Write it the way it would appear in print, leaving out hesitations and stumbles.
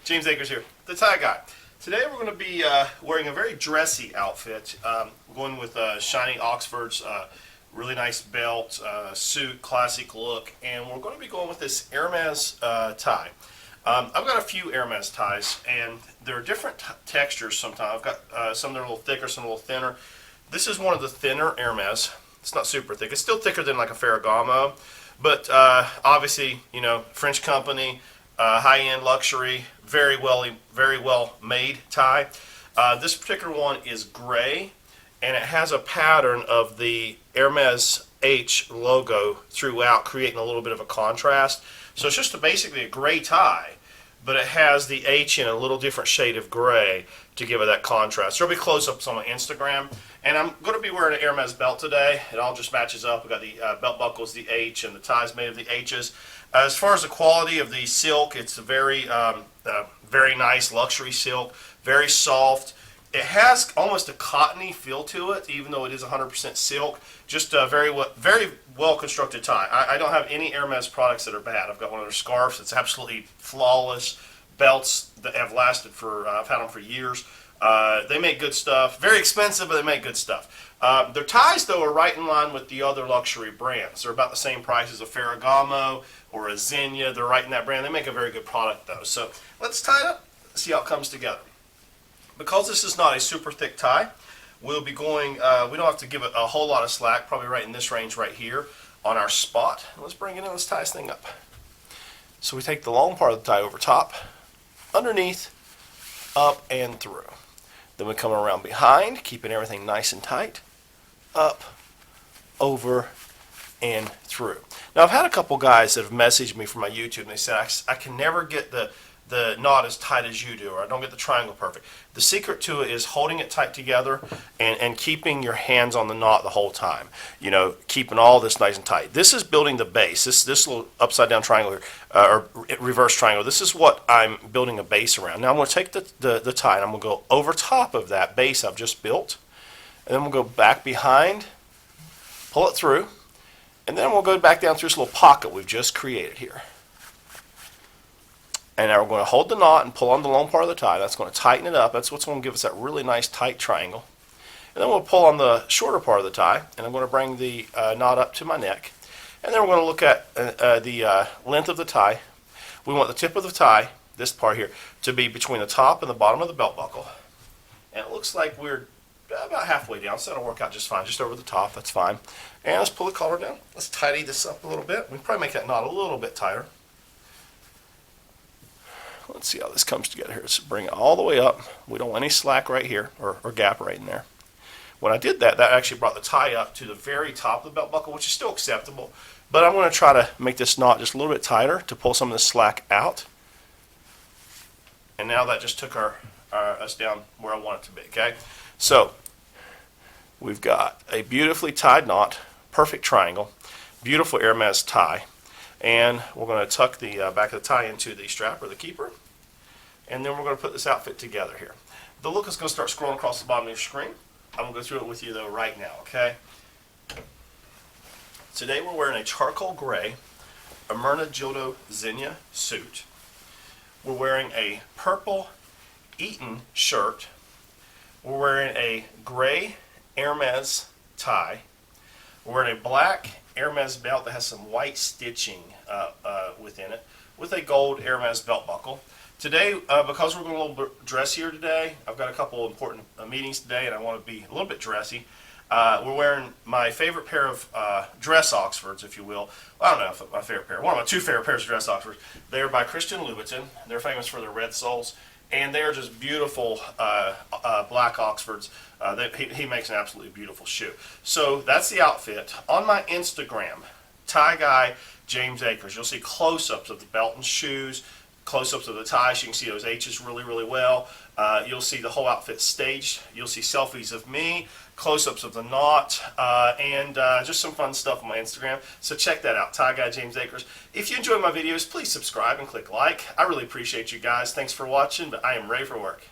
James Akers here, the tie guy. Today we're going to be wearing a very dressy outfit. Going with shiny Oxfords, really nice belt, suit, classic look, and we're going to be going with this Hermes tie. I've got a few Hermes ties, and there are different textures sometimes. I've got some that are a little thicker, some a little thinner. This is one of the thinner Hermes. It's not super thick. It's still thicker than like a Ferragamo, but obviously, you know, French company, high-end luxury, very well made tie. This particular one is gray, and it has a pattern of the Hermes H logo throughout, creating a little bit of a contrast. So it's just basically a gray tie, but it has the H in a little different shade of gray to give it that contrast. There'll be close-ups on my Instagram, and I'm going to be wearing an Hermes belt today. It all just matches up. We've got the belt buckles, the H, and the tie's made of the H's. As far as the quality of the silk, it's a very nice luxury silk, very soft. It has almost a cottony feel to it, even though it is 100% silk. Just a very well constructed tie. I don't have any Hermes products that are bad. I've got one of their scarves that's absolutely flawless. Belts that have lasted for, I've had them for years. They make good stuff. Very expensive, but they make good stuff. Their ties, though, are right in line with the other luxury brands. They're about the same price as a Ferragamo or a Zegna. They're right in that brand. They make a very good product, though. So let's tie it up, see how it comes together. Because this is not a super thick tie, we'll be going, we don't have to give it a whole lot of slack, probably right in this range right here on our spot. Let's bring it in, let's tie this thing up. So we take the long part of the tie over top, underneath, up and through. Then we come around behind, keeping everything nice and tight, up, over, and through. Now I've had a couple guys that have messaged me from my YouTube, and they said, I can never get the knot as tight as you do, or I don't get the triangle perfect. The secret to it is holding it tight together and keeping your hands on the knot the whole time. You know, keeping all this nice and tight. This is building the base. This little upside down triangle here, or reverse triangle, this is what I'm building a base around. Now I'm going to take the tie and I'm going to go over top of that base I've just built, and then we'll go back behind, pull it through, and then we'll go back down through this little pocket we've just created here. And now we're going to hold the knot and pull on the long part of the tie. That's going to tighten it up. That's what's going to give us that really nice tight triangle. And then we'll pull on the shorter part of the tie, and I'm going to bring the knot up to my neck. And then we're going to look at the length of the tie. We want the tip of the tie, this part here, to be between the top and the bottom of the belt buckle. And it looks like we're about halfway down, so that'll work out just fine. Just over the top, that's fine. And let's pull the collar down. Let's tidy this up a little bit. We can probably make that knot a little bit tighter. Let's see how this comes together here. Let's bring it all the way up. We don't want any slack right here, or gap right in there. When I did that, that actually brought the tie up to the very top of the belt buckle, which is still acceptable. But I'm going to try to make this knot just a little bit tighter to pull some of the slack out. And now that just took us down where I want it to be, okay? So we've got a beautifully tied knot, perfect triangle, beautiful Hermes tie. And we're going to tuck the back of the tie into the strap or the keeper. And then we're going to put this outfit together here. The look is going to start scrolling across the bottom of your screen. I'm going to go through it with you though right now, okay? Today we're wearing a charcoal gray Ermenegildo Zegna suit. We're wearing a purple Eton shirt. We're wearing a gray Hermes tie. We're wearing a black Hermes belt that has some white stitching within it, with a gold Hermes belt buckle. Today, because we're going a little bit dressier today, I've got a couple important meetings today, and I want to be a little bit dressy. We're wearing my favorite pair of dress Oxfords, if you will. Well, I don't know if my favorite pair. One of my two favorite pairs of dress Oxfords. They're by Christian Louboutin. They're famous for their red soles. And they are just beautiful black Oxfords. He makes an absolutely beautiful shoe. So that's the outfit. On my Instagram, Tie Guy James Akers, you'll see close-ups of the belt and shoes, close-ups of the tie. So you can see those H's really well. You'll see the whole outfit staged. You'll see selfies of me, close-ups of the knot, and just some fun stuff on my Instagram. So check that out, Tie Guy James Akers. If you enjoy my videos, please subscribe and click like. I really appreciate you guys. Thanks for watching, but I am ready for work.